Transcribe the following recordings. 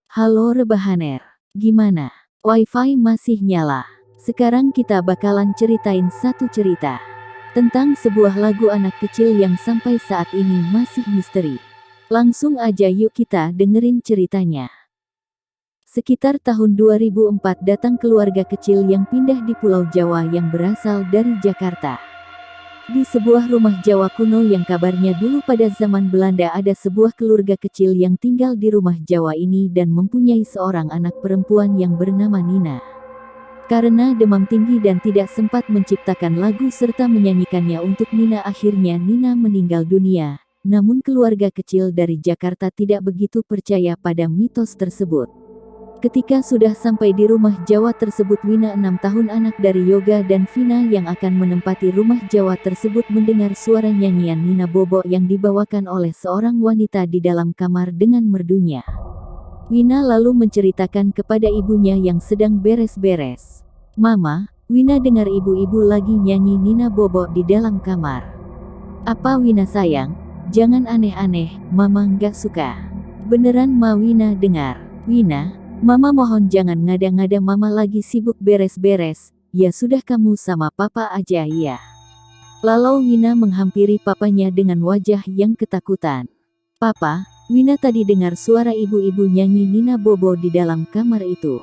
Halo rebahaner, gimana? Wifi masih nyala? Sekarang kita bakalan ceritain satu cerita tentang sebuah lagu anak kecil yang sampai saat ini masih misteri. Langsung aja yuk kita dengerin ceritanya. Sekitar tahun 2004 datang keluarga kecil yang pindah di Pulau Jawa yang berasal dari Jakarta. Di sebuah rumah Jawa kuno yang kabarnya dulu pada zaman Belanda ada sebuah keluarga kecil yang tinggal di rumah Jawa ini dan mempunyai seorang anak perempuan yang bernama Nina. Karena demam tinggi dan tidak sempat menciptakan lagu serta menyanyikannya untuk Nina, akhirnya Nina meninggal dunia. Namun keluarga kecil dari Jakarta tidak begitu percaya pada mitos tersebut. Ketika sudah sampai di rumah Jawa tersebut, Wina 6 tahun anak dari Yoga dan Vina yang akan menempati rumah Jawa tersebut mendengar suara nyanyian Nina Bobo yang dibawakan oleh seorang wanita di dalam kamar dengan merdunya. Wina lalu menceritakan kepada ibunya yang sedang beres-beres. "Mama, Wina dengar ibu-ibu lagi nyanyi Nina Bobo di dalam kamar." "Apa Wina sayang? Jangan aneh-aneh, Mama nggak suka." "Beneran Ma Wina dengar." "Wina, Mama mohon jangan ngada-ngada, Mama lagi sibuk beres-beres." "Ya sudah, kamu sama Papa aja ya." Lalu Wina menghampiri papanya dengan wajah yang ketakutan. "Papa, Wina tadi dengar suara ibu-ibu nyanyi Nina Bobo di dalam kamar itu."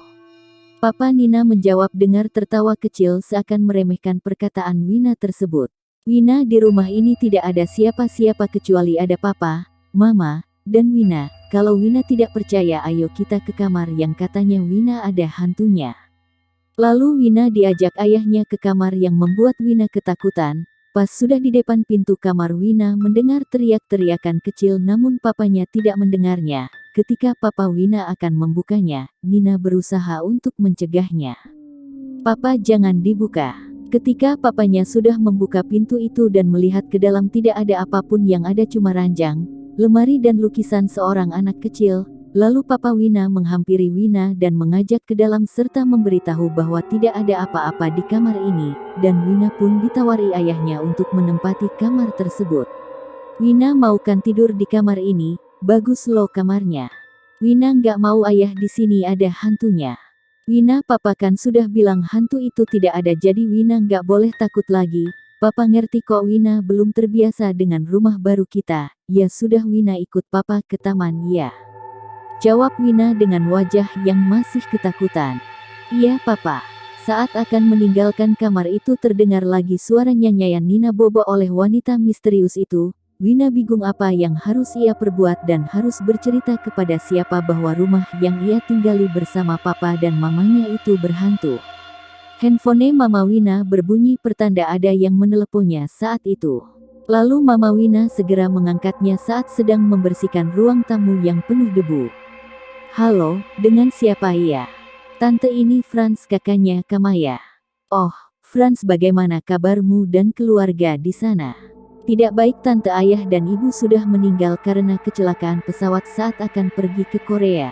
Papa Nina menjawab dengar tertawa kecil seakan meremehkan perkataan Wina tersebut. "Wina, di rumah ini tidak ada siapa-siapa kecuali ada Papa, Mama, dan Wina. Kalau Wina tidak percaya, ayo kita ke kamar yang katanya Wina ada hantunya." Lalu Wina diajak ayahnya ke kamar yang membuat Wina ketakutan. Pas sudah di depan pintu kamar, Wina mendengar teriak-teriakan kecil namun papanya tidak mendengarnya. Ketika Papa Wina akan membukanya, Nina berusaha untuk mencegahnya. "Papa, jangan dibuka." Ketika papanya sudah membuka pintu itu dan melihat ke dalam, tidak ada apapun, yang ada cuma ranjang, lemari dan lukisan seorang anak kecil. Lalu Papa Wina menghampiri Wina dan mengajak ke dalam serta memberitahu bahwa tidak ada apa-apa di kamar ini, dan Wina pun ditawari ayahnya untuk menempati kamar tersebut. "Wina mau kan tidur di kamar ini? Bagus loh kamarnya." "Wina nggak mau ayah, di sini ada hantunya." "Wina, Papa kan sudah bilang hantu itu tidak ada, jadi Wina nggak boleh takut lagi. Papa ngerti kok, Wina belum terbiasa dengan rumah baru kita." "Ya sudah, Wina ikut Papa ke taman ya," jawab Wina dengan wajah yang masih ketakutan. "Iya Papa." Saat akan meninggalkan kamar itu terdengar lagi suara nyanyian Nina Bobo oleh wanita misterius itu. Wina bingung apa yang harus ia perbuat dan harus bercerita kepada siapa bahwa rumah yang ia tinggali bersama Papa dan Mamanya itu berhantu. Handphone Mama Wina berbunyi pertanda ada yang meneleponnya saat itu. Lalu Mama Wina segera mengangkatnya saat sedang membersihkan ruang tamu yang penuh debu. "Halo, dengan siapa ya?" "Tante, ini Franz, kakaknya Kamaya." "Oh, Franz, bagaimana kabarmu dan keluarga di sana?" "Tidak baik Tante, ayah dan ibu sudah meninggal karena kecelakaan pesawat saat akan pergi ke Korea."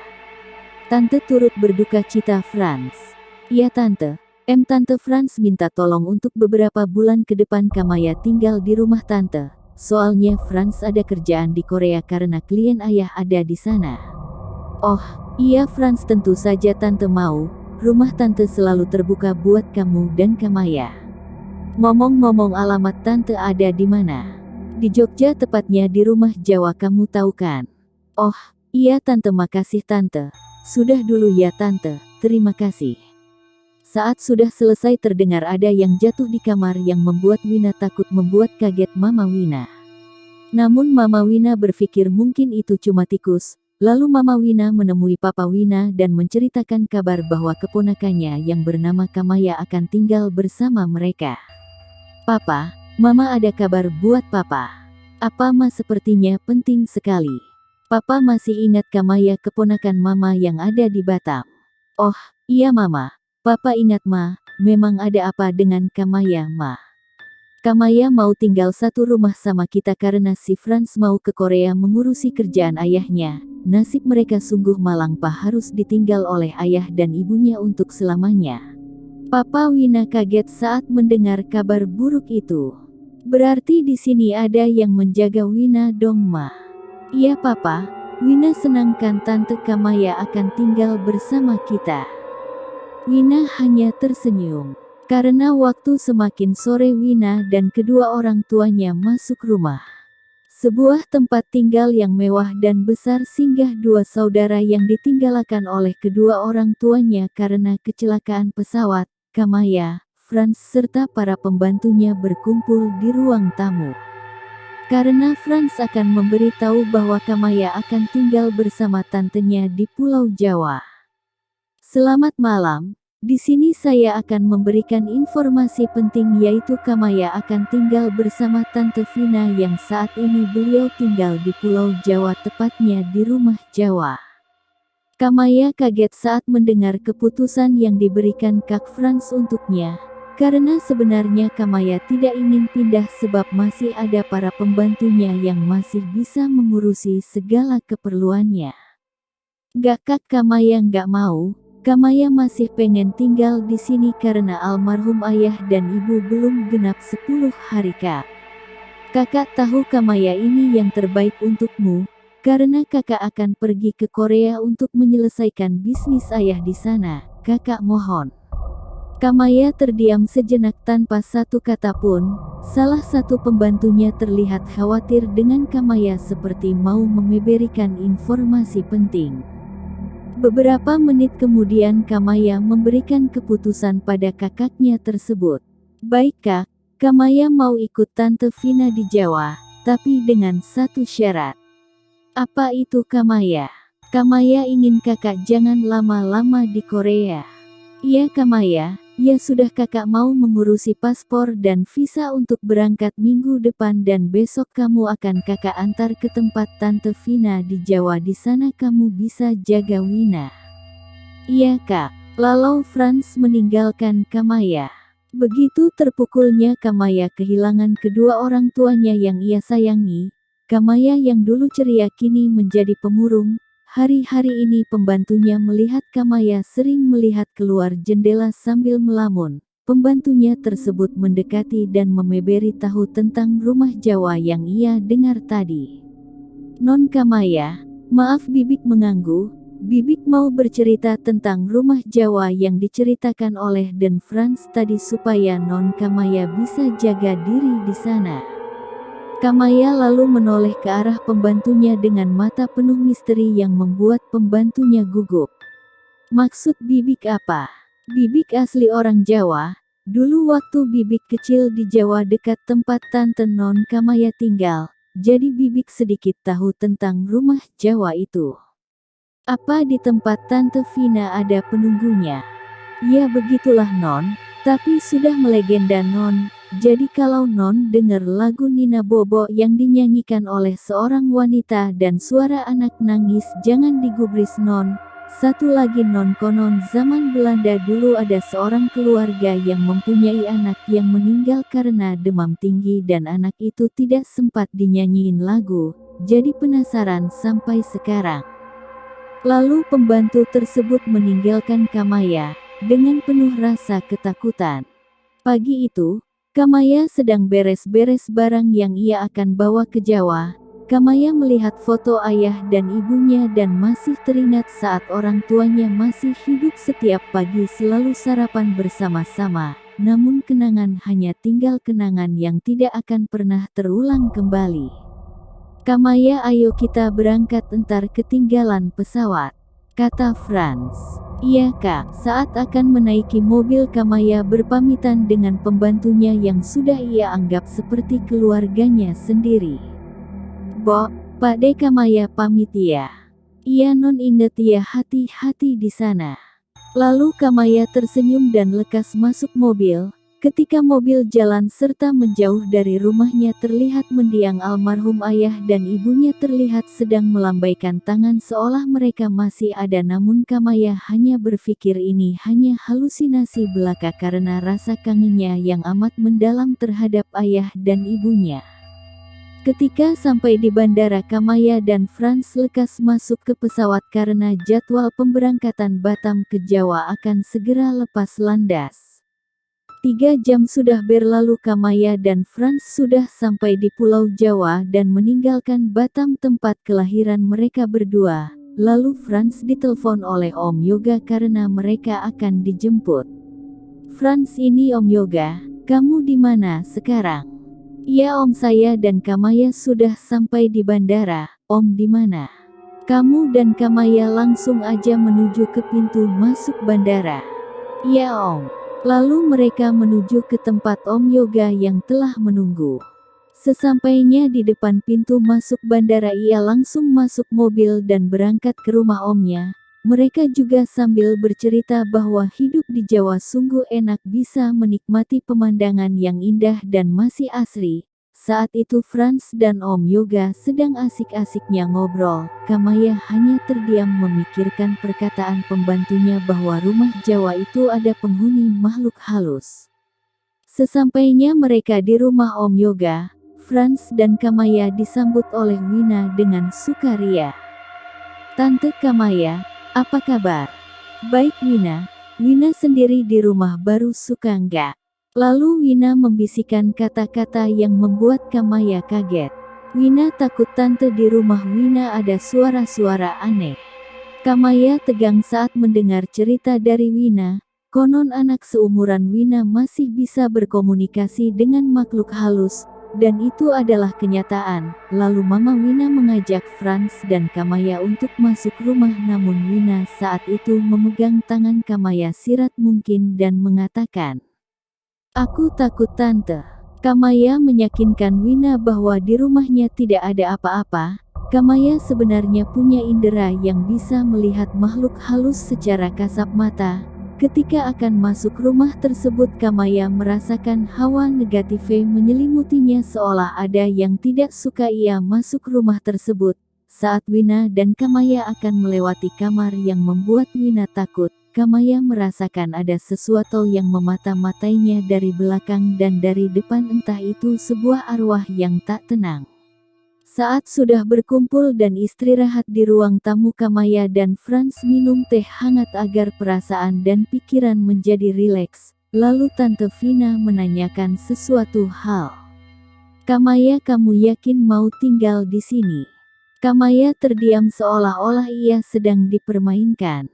Tante turut berduka cita Franz. "Iya Tante. Tante Franz minta tolong untuk beberapa bulan ke depan Kamaya tinggal di rumah Tante. Soalnya Franz ada kerjaan di Korea karena klien ayah ada di sana." "Oh, iya Franz, tentu saja Tante mau. Rumah Tante selalu terbuka buat kamu dan Kamaya. Ngomong-ngomong, alamat Tante ada di mana?" "Di Jogja, tepatnya di rumah Jawa, kamu tahu kan?" "Oh, iya Tante, makasih Tante." "Sudah dulu ya Tante, terima kasih." Saat sudah selesai terdengar ada yang jatuh di kamar yang membuat Wina takut, membuat kaget Mama Wina. Namun Mama Wina berpikir mungkin itu cuma tikus. Lalu Mama Wina menemui Papa Wina dan menceritakan kabar bahwa keponakannya yang bernama Kamaya akan tinggal bersama mereka. "Papa, Mama ada kabar buat Papa." "Apa Ma?" "Sepertinya penting sekali. Papa masih ingat Kamaya, keponakan Mama yang ada di Batam?" "Oh, iya Mama. Papa ingat Ma. Memang ada apa dengan Kamaya Ma?" "Kamaya mau tinggal satu rumah sama kita karena si Franz mau ke Korea mengurusi kerjaan ayahnya. Nasib mereka sungguh malang Pak, harus ditinggal oleh ayah dan ibunya untuk selamanya." Papa Wina kaget saat mendengar kabar buruk itu. "Berarti di sini ada yang menjaga Wina dong Ma?" "Iya Papa, Wina senangkan Tante Kamaya akan tinggal bersama kita. Wina hanya tersenyum. Karena waktu semakin sore Wina dan kedua orang tuanya masuk rumah. Sebuah tempat tinggal yang mewah dan besar singgah dua saudara yang ditinggalkan oleh kedua orang tuanya karena kecelakaan pesawat. Kamaya, Franz serta para pembantunya berkumpul di ruang tamu. Karena Franz akan memberitahu bahwa Kamaya akan tinggal bersama tantenya di Pulau Jawa. Selamat malam. Di sini saya akan memberikan informasi penting yaitu Kamaya akan tinggal bersama Tante Vina yang saat ini beliau tinggal di Pulau Jawa, tepatnya di rumah Jawa. Kamaya kaget saat mendengar keputusan yang diberikan Kak Franz untuknya, karena sebenarnya Kamaya tidak ingin pindah sebab masih ada para pembantunya yang masih bisa mengurusi segala keperluannya. Gak Kak, Kamaya gak mau. Kamaya masih pengen tinggal di sini karena almarhum ayah dan ibu belum genap 10 hari Kak. Kakak tahu Kamaya ini yang terbaik untukmu, karena kakak akan pergi ke Korea untuk menyelesaikan bisnis ayah di sana. Kakak mohon. Kamaya terdiam sejenak tanpa satu kata pun. Salah satu pembantunya terlihat khawatir dengan Kamaya seperti mau memberikan informasi penting. Beberapa menit kemudian Kamaya memberikan keputusan pada kakaknya tersebut. Baik Kak, Kamaya mau ikut Tante Vina di Jawa, tapi dengan satu syarat. Apa itu Kamaya? Kamaya ingin kakak jangan lama-lama di Korea. Iya Kamaya, ya sudah kakak mau mengurusi paspor dan visa untuk berangkat minggu depan dan besok kamu akan kakak antar ke tempat Tante Vina di Jawa, di sana kamu bisa jaga Wina. Iya Kak. Lalu Franz meninggalkan Kamaya. Begitu terpukulnya Kamaya kehilangan kedua orang tuanya yang ia sayangi, Kamaya yang dulu ceria kini menjadi pemurung. Hari-hari ini pembantunya melihat Kamaya sering melihat keluar jendela sambil melamun. Pembantunya tersebut mendekati dan memberitahu tentang rumah Jawa yang ia dengar tadi. Non Kamaya, maaf Bibik mengganggu. Bibik mau bercerita tentang rumah Jawa yang diceritakan oleh Den Franz tadi supaya Non Kamaya bisa jaga diri di sana. Kamaya lalu menoleh ke arah pembantunya dengan mata penuh misteri yang membuat pembantunya gugup. Maksud Bibik apa? Bibik asli orang Jawa. Dulu waktu Bibik kecil di Jawa dekat tempat Tante Non Kamaya tinggal, jadi Bibik sedikit tahu tentang rumah Jawa itu. Apa di tempat Tante Vina ada penunggunya? Ya begitulah Non, tapi sudah melegenda Non. Jadi kalau Non dengar lagu Nina Bobo yang dinyanyikan oleh seorang wanita dan suara anak nangis jangan digubris Non. Satu lagi Non, konon zaman Belanda dulu ada seorang keluarga yang mempunyai anak yang meninggal karena demam tinggi dan anak itu tidak sempat dinyanyiin lagu. Jadi penasaran sampai sekarang. Lalu pembantu tersebut meninggalkan Kamaya dengan penuh rasa ketakutan. Pagi itu, Kamaya sedang beres-beres barang yang ia akan bawa ke Jawa. Kamaya melihat foto ayah dan ibunya dan masih teringat saat orang tuanya masih hidup setiap pagi selalu sarapan bersama-sama. Namun kenangan hanya tinggal kenangan yang tidak akan pernah terulang kembali. Kamaya, ayo kita berangkat entar ketinggalan pesawat, kata Franz. Iya Kak. Saat akan menaiki mobil Kamaya berpamitan dengan pembantunya yang sudah ia anggap seperti keluarganya sendiri. Bo, Pak De, Kamaya pamit ya. Iya Non, inget ya, hati-hati di sana. Lalu Kamaya tersenyum dan lekas masuk mobil. Ketika mobil jalan serta menjauh dari rumahnya terlihat mendiang almarhum ayah dan ibunya terlihat sedang melambaikan tangan seolah mereka masih ada, namun Kamaya hanya berpikir ini hanya halusinasi belaka karena rasa kangennya yang amat mendalam terhadap ayah dan ibunya. Ketika sampai di bandara, Kamaya dan Franz lekas masuk ke pesawat karena jadwal pemberangkatan Batam ke Jawa akan segera lepas landas. 3 jam sudah berlalu. Kamaya dan Franz sudah sampai di Pulau Jawa dan meninggalkan Batam tempat kelahiran mereka berdua. Lalu Franz ditelepon oleh Om Yoga karena mereka akan dijemput. "Franz, ini Om Yoga, kamu di mana sekarang?" "Ya Om, saya dan Kamaya sudah sampai di bandara." "Om di mana?" "Kamu dan Kamaya langsung aja menuju ke pintu masuk bandara." "Ya Om." Lalu mereka menuju ke tempat Om Yoga yang telah menunggu. Sesampainya di depan pintu masuk bandara, ia langsung masuk mobil dan berangkat ke rumah omnya. Mereka juga sambil bercerita bahwa hidup di Jawa sungguh enak, bisa menikmati pemandangan yang indah dan masih asri. Saat itu Franz dan Om Yoga sedang asik-asiknya ngobrol. Kamaya hanya terdiam memikirkan perkataan pembantunya bahwa rumah Jawa itu ada penghuni makhluk halus. Sesampainya mereka di rumah Om Yoga, Franz dan Kamaya disambut oleh Wina dengan sukaria. "Tante Kamaya, apa kabar?" "Baik Wina." "Wina sendiri di rumah baru suka nggak?" Lalu Wina membisikkan kata-kata yang membuat Kamaya kaget. "Wina takut tante, di rumah Wina ada suara-suara aneh." Kamaya tegang saat mendengar cerita dari Wina. Konon anak seumuran Wina masih bisa berkomunikasi dengan makhluk halus, dan itu adalah kenyataan. Lalu Mama Wina mengajak Franz dan Kamaya untuk masuk rumah, namun Wina saat itu memegang tangan Kamaya sirat mungkin dan mengatakan, "Aku takut tante." Kamaya meyakinkan Wina bahwa di rumahnya tidak ada apa-apa. Kamaya sebenarnya punya indera yang bisa melihat makhluk halus secara kasat mata. Ketika akan masuk rumah tersebut, Kamaya merasakan hawa negatif menyelimutinya, seolah ada yang tidak suka ia masuk rumah tersebut. Saat Wina dan Kamaya akan melewati kamar yang membuat Wina takut, Kamaya merasakan ada sesuatu yang memata-matainya dari belakang dan dari depan, entah itu sebuah arwah yang tak tenang. Saat sudah berkumpul dan istirahat di ruang tamu, Kamaya dan Franz minum teh hangat agar perasaan dan pikiran menjadi rileks. Lalu Tante Vina menanyakan sesuatu hal. "Kamaya, kamu yakin mau tinggal di sini?" Kamaya terdiam seolah-olah ia sedang dipermainkan.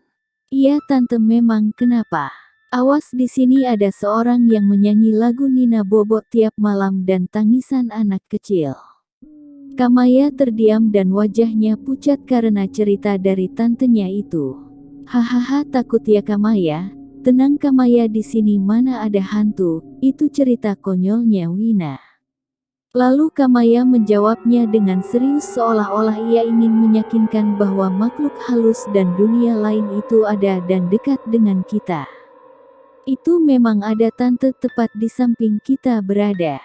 "Iya Tante, memang kenapa?" "Awas, di sini ada seorang yang menyanyi lagu Nina Bobo tiap malam dan tangisan anak kecil." Kamaya terdiam dan wajahnya pucat karena cerita dari tantenya itu. "Hahaha, takut ya Kamaya? Tenang Kamaya, di sini mana ada hantu, itu cerita konyolnya Wina." Lalu Kamaya menjawabnya dengan serius, seolah-olah ia ingin meyakinkan bahwa makhluk halus dan dunia lain itu ada dan dekat dengan kita. "Itu memang ada Tante, tepat di samping kita berada."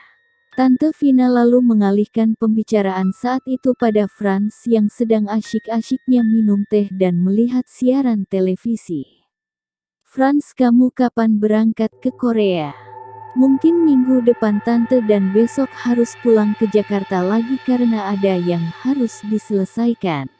Tante Vina lalu mengalihkan pembicaraan saat itu pada Franz yang sedang asyik-asyiknya minum teh dan melihat siaran televisi. "Franz, kamu kapan berangkat ke Korea?" "Mungkin minggu depan Tante, dan besok harus pulang ke Jakarta lagi karena ada yang harus diselesaikan."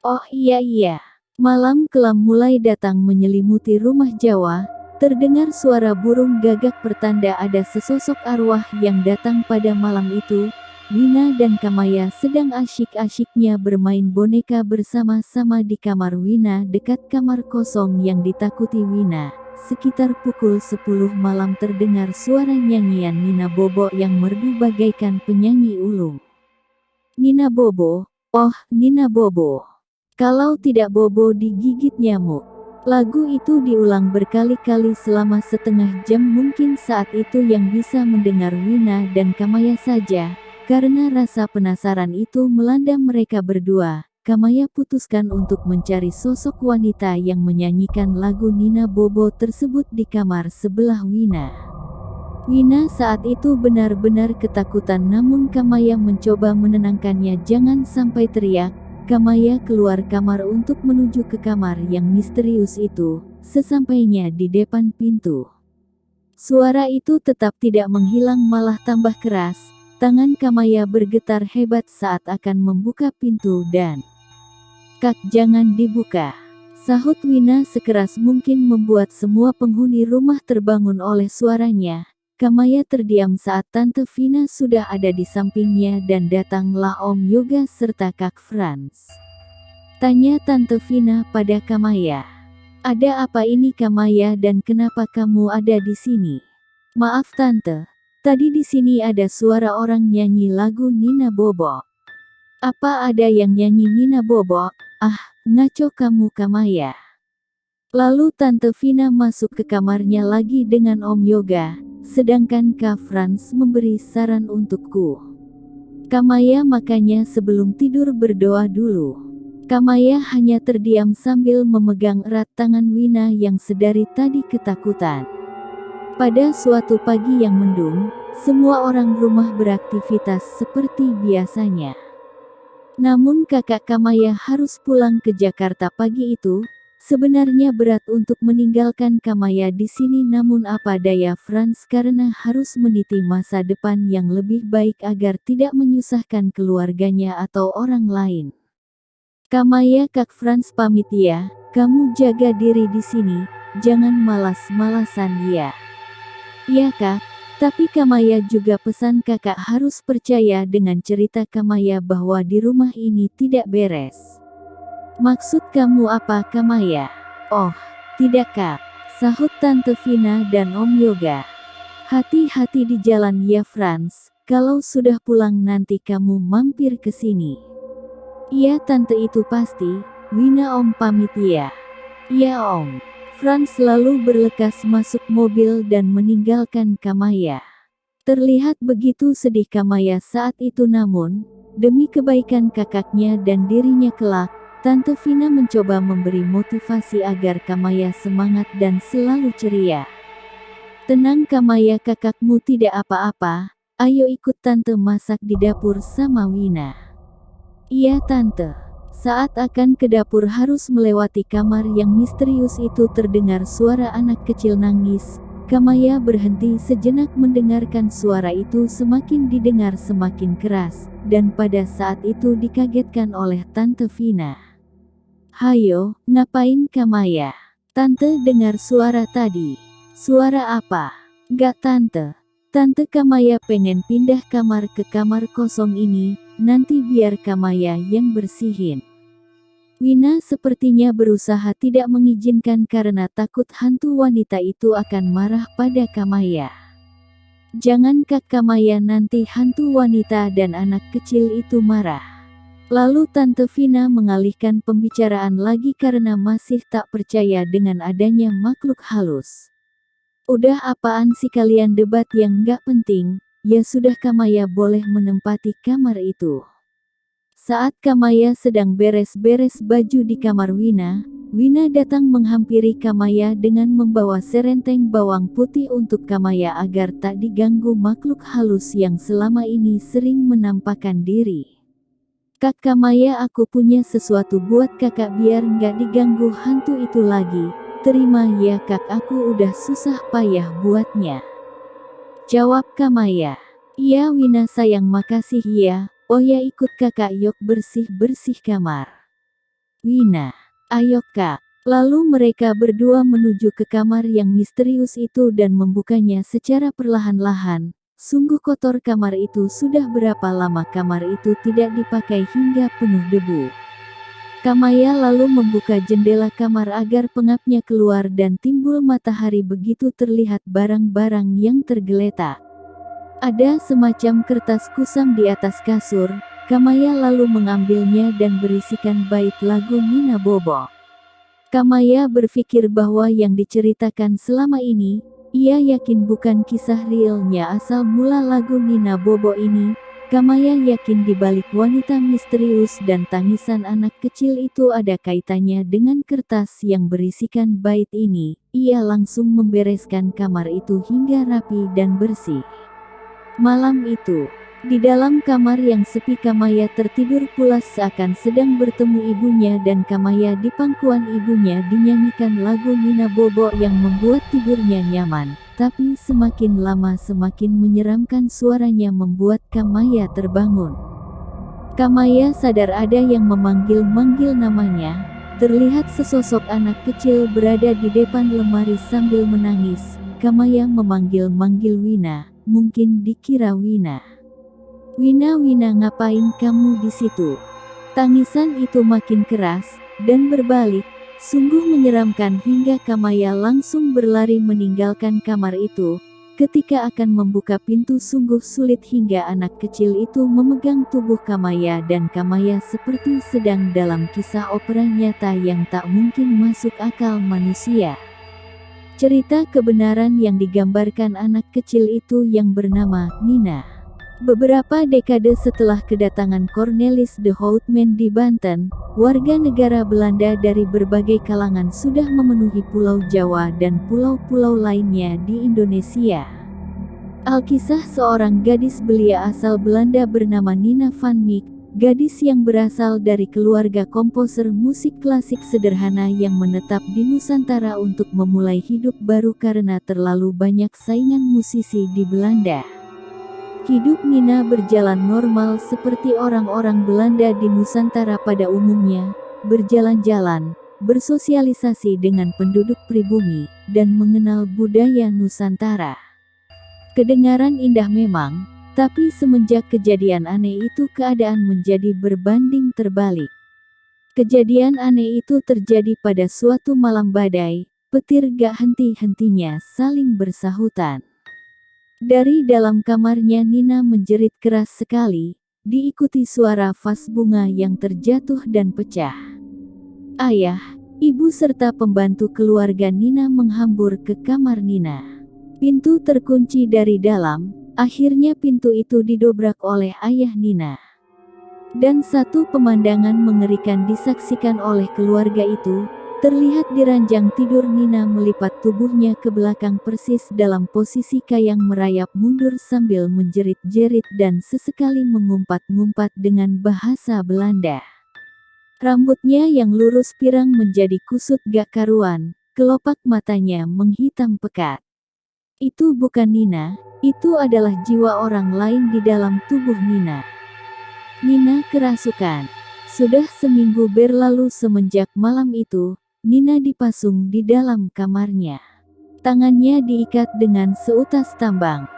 "Oh iya." Malam kelam mulai datang menyelimuti rumah Jawa. Terdengar suara burung gagak pertanda ada sesosok arwah yang datang pada malam itu. Wina dan Kamaya sedang asyik-asyiknya bermain boneka bersama-sama di kamar Wina, dekat kamar kosong yang ditakuti Wina. Sekitar pukul 10 malam terdengar suara nyanyian Nina Bobo yang merdu bagaikan penyanyi ulung. "Nina Bobo, oh Nina Bobo. Kalau tidak Bobo digigit nyamuk." Lagu itu diulang berkali-kali selama setengah jam. Mungkin saat itu yang bisa mendengar Wina dan Kamaya saja. Karena rasa penasaran itu melanda mereka berdua, Kamaya putuskan untuk mencari sosok wanita yang menyanyikan lagu Nina Bobo tersebut di kamar sebelah Wina. Wina saat itu benar-benar ketakutan, namun Kamaya mencoba menenangkannya. "Jangan sampai teriak." Kamaya keluar kamar untuk menuju ke kamar yang misterius itu. Sesampainya di depan pintu, suara itu tetap tidak menghilang, malah tambah keras. Tangan Kamaya bergetar hebat saat akan membuka pintu dan, "Kak, jangan dibuka." sahut Wina sekeras mungkin membuat semua penghuni rumah terbangun oleh suaranya. Kamaya terdiam saat Tante Vina sudah ada di sampingnya dan datanglah Om Yoga serta Kak Franz. Tanya Tante Vina pada Kamaya. Ada apa ini Kamaya dan kenapa kamu ada di sini? Maaf Tante, tadi di sini ada suara orang nyanyi lagu Nina Bobo. Apa ada yang nyanyi Nina Bobo? Ah, ngaco kamu Kamaya. Lalu Tante Vina masuk ke kamarnya lagi dengan Om Yoga, sedangkan Kak Franz memberi saran untukku. Kamaya makanya sebelum tidur berdoa dulu. Kamaya hanya terdiam sambil memegang erat tangan Wina yang sedari tadi ketakutan. Pada suatu pagi yang mendung, semua orang rumah beraktivitas seperti biasanya. Namun kakak Kamaya harus pulang ke Jakarta pagi itu. Sebenarnya berat untuk meninggalkan Kamaya di sini, namun apa daya Franz karena harus meniti masa depan yang lebih baik agar tidak menyusahkan keluarganya atau orang lain. Kamaya Kak Franz pamit ya, kamu jaga diri di sini, jangan malas-malasan ya. Iya Kak, tapi Kamaya juga pesan kakak harus percaya dengan cerita Kamaya bahwa di rumah ini tidak beres. Maksud kamu apa Kamaya? Oh, tidak Kak, sahut Tante Vina dan Om Yoga. Hati-hati di jalan ya Franz, kalau sudah pulang nanti kamu mampir ke sini. Iya Tante itu pasti, Wina Om pamit ya. Iya Om. Franz lalu berlekas masuk mobil dan meninggalkan Kamaya. Terlihat begitu sedih Kamaya saat itu, namun, demi kebaikan kakaknya dan dirinya kelak, Tante Vina mencoba memberi motivasi agar Kamaya semangat dan selalu ceria. Tenang Kamaya, kakakmu tidak apa-apa, ayo ikut Tante masak di dapur sama Wina. Iya Tante. Saat akan ke dapur harus melewati kamar yang misterius itu terdengar suara anak kecil nangis. Kamaya berhenti sejenak mendengarkan suara itu semakin didengar semakin keras, dan pada saat itu dikagetkan oleh Tante Vina. Hayo, ngapain Kamaya? Tante dengar suara tadi. Suara apa? Gak Tante. Tante Kamaya pengen pindah kamar ke kamar kosong ini, nanti biar Kamaya yang bersihin. Wina sepertinya berusaha tidak mengizinkan karena takut hantu wanita itu akan marah pada Kamaya. Jangan Kak Kamaya, nanti hantu wanita dan anak kecil itu marah. Lalu Tante Vina mengalihkan pembicaraan lagi karena masih tak percaya dengan adanya makhluk halus. Udah apaan sih kalian debat yang gak penting, ya sudah Kamaya boleh menempati kamar itu. Saat Kamaya sedang beres-beres baju di kamar Wina, Wina datang menghampiri Kamaya dengan membawa serenteng bawang putih untuk Kamaya agar tak diganggu makhluk halus yang selama ini sering menampakkan diri. Kak Kamaya, aku punya sesuatu buat kakak biar nggak diganggu hantu itu lagi. Terima ya kak, aku udah susah payah buatnya. Jawab Kamaya. Iya Wina sayang, makasih ya. Oh ya, ikut kakak yuk bersih-bersih kamar. Wina. Ayo kak. Lalu mereka berdua menuju ke kamar yang misterius itu dan membukanya secara perlahan-lahan. Sungguh kotor kamar itu, sudah berapa lama kamar itu tidak dipakai hingga penuh debu. Kamaya lalu membuka jendela kamar agar pengapnya keluar dan timbul matahari, begitu terlihat barang-barang yang tergeletak. Ada semacam kertas kusam di atas kasur. Kamaya lalu mengambilnya dan berisikan bait lagu Nina Bobo. Kamaya berpikir bahwa yang diceritakan selama ini, ia yakin bukan kisah realnya asal mula lagu Nina Bobo ini. Kamaya yakin di balik wanita misterius dan tangisan anak kecil itu ada kaitannya dengan kertas yang berisikan bait ini. Ia langsung membereskan kamar itu hingga rapi dan bersih. Malam itu, di dalam kamar yang sepi, Kamaya tertidur pulas seakan sedang bertemu ibunya, dan Kamaya di pangkuan ibunya dinyanyikan lagu Nina Bobo yang membuat tidurnya nyaman. Tapi semakin lama semakin menyeramkan, suaranya membuat Kamaya terbangun. Kamaya sadar ada yang memanggil-manggil namanya. terlihat sesosok anak kecil berada di depan lemari sambil menangis. Kamaya memanggil-manggil Wina, mungkin dikira Wina. Wina, Wina, ngapain kamu di situ? Tangisan itu makin keras dan berbalik, sungguh menyeramkan hingga Kamaya langsung berlari meninggalkan kamar itu. Ketika akan membuka pintu sungguh sulit hingga anak kecil itu memegang tubuh Kamaya dan Kamaya seperti sedang dalam kisah opera nyata yang tak mungkin masuk akal manusia. Cerita kebenaran yang digambarkan anak kecil itu yang bernama Nina. Beberapa dekade setelah kedatangan Cornelis de Houtman di Banten, warga negara Belanda dari berbagai kalangan sudah memenuhi Pulau Jawa dan pulau-pulau lainnya di Indonesia. Alkisah seorang gadis belia asal Belanda bernama Nina van Meek, gadis yang berasal dari keluarga komposer musik klasik sederhana yang menetap di Nusantara untuk memulai hidup baru karena terlalu banyak saingan musisi di Belanda. Hidup Nina berjalan normal seperti orang-orang Belanda di Nusantara pada umumnya, berjalan-jalan, bersosialisasi dengan penduduk pribumi, dan mengenal budaya Nusantara. Kedengaran indah memang, tapi semenjak kejadian aneh itu keadaan menjadi berbanding terbalik. Kejadian aneh itu terjadi pada suatu malam badai, petir gak henti-hentinya saling bersahutan. Dari dalam kamarnya Nina menjerit keras sekali, diikuti suara vas bunga yang terjatuh dan pecah. Ayah, ibu serta pembantu keluarga Nina menghambur ke kamar Nina. Pintu terkunci dari dalam, akhirnya pintu itu didobrak oleh ayah Nina. Dan satu pemandangan mengerikan disaksikan oleh keluarga itu. Terlihat di ranjang tidur Nina melipat tubuhnya ke belakang persis dalam posisi kayang merayap mundur sambil menjerit-jerit dan sesekali mengumpat-ngumpat dengan bahasa Belanda. Rambutnya yang lurus pirang menjadi kusut gak karuan, kelopak matanya menghitam pekat. Itu bukan Nina, itu adalah jiwa orang lain di dalam tubuh Nina. Nina kerasukan. Sudah seminggu berlalu semenjak malam itu, Nina dipasung di dalam kamarnya. Tangannya diikat dengan seutas tambang.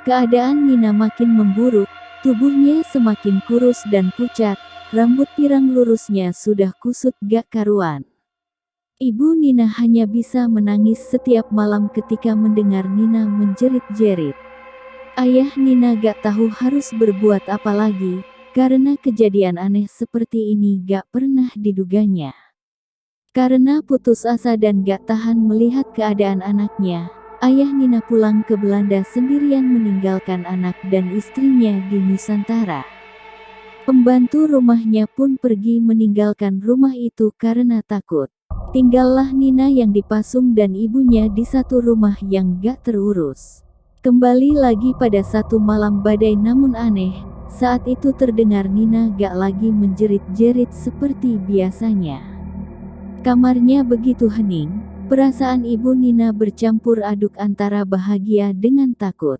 Keadaan Nina makin memburuk, tubuhnya semakin kurus dan pucat, rambut pirang lurusnya sudah kusut gak karuan. Ibu Nina hanya bisa menangis setiap malam ketika mendengar Nina menjerit-jerit. Ayah Nina gak tahu harus berbuat apa lagi, karena kejadian aneh seperti ini gak pernah diduganya. Karena putus asa dan gak tahan melihat keadaan anaknya, ayah Nina pulang ke Belanda sendirian meninggalkan anak dan istrinya di Nusantara. Pembantu rumahnya pun pergi meninggalkan rumah itu karena takut. Tinggallah Nina yang dipasung dan ibunya di satu rumah yang gak terurus. Kembali lagi pada satu malam badai namun aneh, saat itu terdengar Nina gak lagi menjerit-jerit seperti biasanya. Kamarnya begitu hening, perasaan ibu Nina bercampur aduk antara bahagia dengan takut.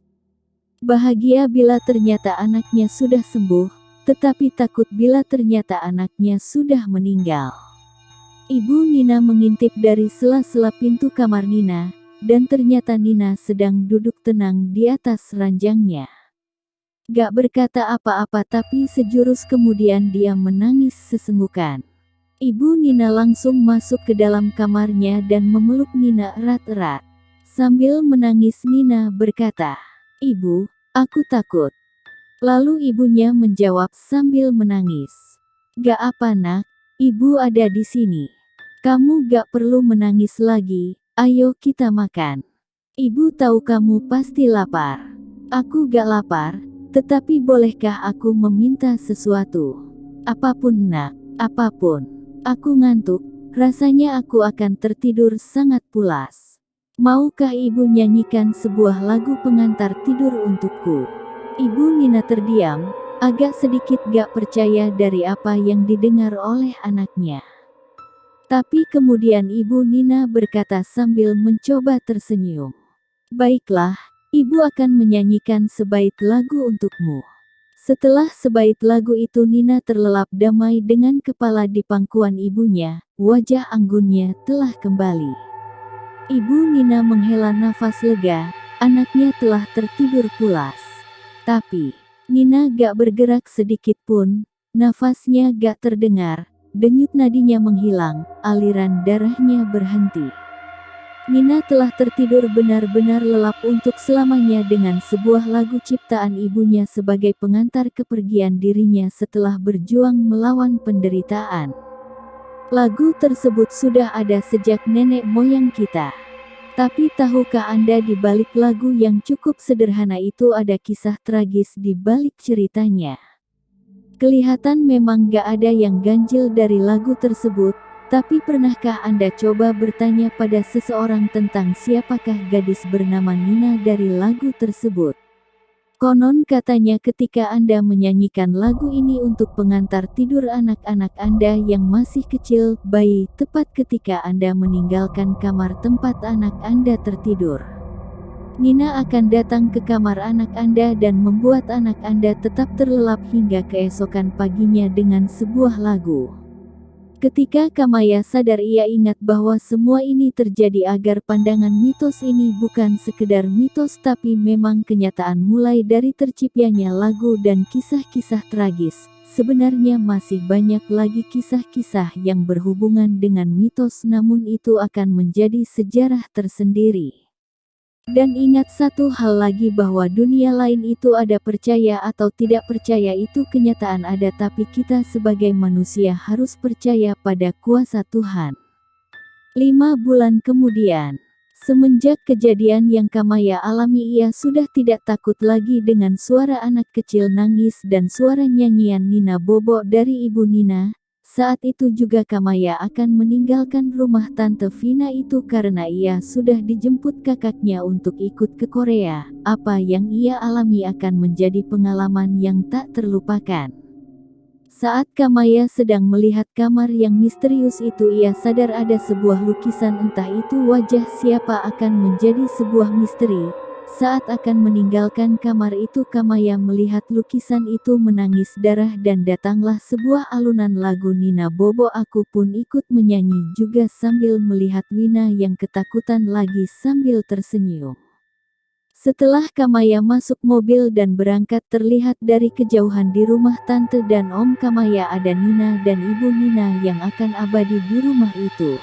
Bahagia bila ternyata anaknya sudah sembuh, tetapi takut bila ternyata anaknya sudah meninggal. Ibu Nina mengintip dari sela-sela pintu kamar Nina, dan ternyata Nina sedang duduk tenang di atas ranjangnya. Gak berkata apa-apa tapi sejurus kemudian dia menangis sesenggukan. Ibu Nina langsung masuk ke dalam kamarnya dan memeluk Nina erat-erat. Sambil menangis Nina berkata, "Ibu, aku takut." Lalu ibunya menjawab sambil menangis, "Gak apa nak, ibu ada di sini. Kamu gak perlu menangis lagi, ayo kita makan. Ibu tahu kamu pasti lapar." "Aku gak lapar, tetapi bolehkah aku meminta sesuatu?" "Apapun nak, apapun. Aku ngantuk, rasanya aku akan tertidur sangat pulas. Maukah ibu nyanyikan sebuah lagu pengantar tidur untukku?" Ibu Nina terdiam, agak sedikit gak percaya dari apa yang didengar oleh anaknya. Tapi kemudian Ibu Nina berkata sambil mencoba tersenyum, "Baiklah, Ibu akan menyanyikan sebait lagu untukmu." Setelah sebait lagu itu Nina terlelap damai dengan kepala di pangkuan ibunya, wajah anggunnya telah kembali. Ibu Nina menghela nafas lega, anaknya telah tertidur pulas. Tapi, Nina gak bergerak sedikit pun, nafasnya gak terdengar, denyut nadinya menghilang, aliran darahnya berhenti. Nina telah tertidur benar-benar lelap untuk selamanya dengan sebuah lagu ciptaan ibunya sebagai pengantar kepergian dirinya setelah berjuang melawan penderitaan. Lagu tersebut sudah ada sejak nenek moyang kita. Tapi tahukah Anda di balik lagu yang cukup sederhana itu ada kisah tragis di balik ceritanya? Kelihatan memang gak ada yang ganjil dari lagu tersebut, tapi pernahkah Anda coba bertanya pada seseorang tentang siapakah gadis bernama Nina dari lagu tersebut? Konon katanya ketika Anda menyanyikan lagu ini untuk pengantar tidur anak-anak Anda yang masih kecil, bayi, tepat ketika Anda meninggalkan kamar tempat anak Anda tertidur, Nina akan datang ke kamar anak Anda dan membuat anak Anda tetap terlelap hingga keesokan paginya dengan sebuah lagu. Ketika Kamaya sadar ia ingat bahwa semua ini terjadi agar pandangan mitos ini bukan sekedar mitos tapi memang kenyataan mulai dari terciptanya lagu dan kisah-kisah tragis. Sebenarnya masih banyak lagi kisah-kisah yang berhubungan dengan mitos namun itu akan menjadi sejarah tersendiri. Dan ingat satu hal lagi bahwa dunia lain itu ada percaya atau tidak percaya itu kenyataan ada tapi kita sebagai manusia harus percaya pada kuasa Tuhan. 5 bulan kemudian, semenjak kejadian yang Kamaya alami ia sudah tidak takut lagi dengan suara anak kecil nangis dan suara nyanyian Nina Bobo dari ibu Nina. Saat itu juga Kamaya akan meninggalkan rumah Tante Vina itu karena ia sudah dijemput kakaknya untuk ikut ke Korea. Apa yang ia alami akan menjadi pengalaman yang tak terlupakan. Saat Kamaya sedang melihat kamar yang misterius itu ia sadar ada sebuah lukisan entah itu wajah siapa akan menjadi sebuah misteri. Saat akan meninggalkan kamar itu Kamaya melihat lukisan itu menangis darah dan datanglah sebuah alunan lagu Nina Bobo aku pun ikut menyanyi juga sambil melihat Wina yang ketakutan lagi sambil tersenyum. Setelah Kamaya masuk mobil dan berangkat terlihat dari kejauhan di rumah Tante dan Om Kamaya ada Nina dan Ibu Nina yang akan abadi di rumah itu.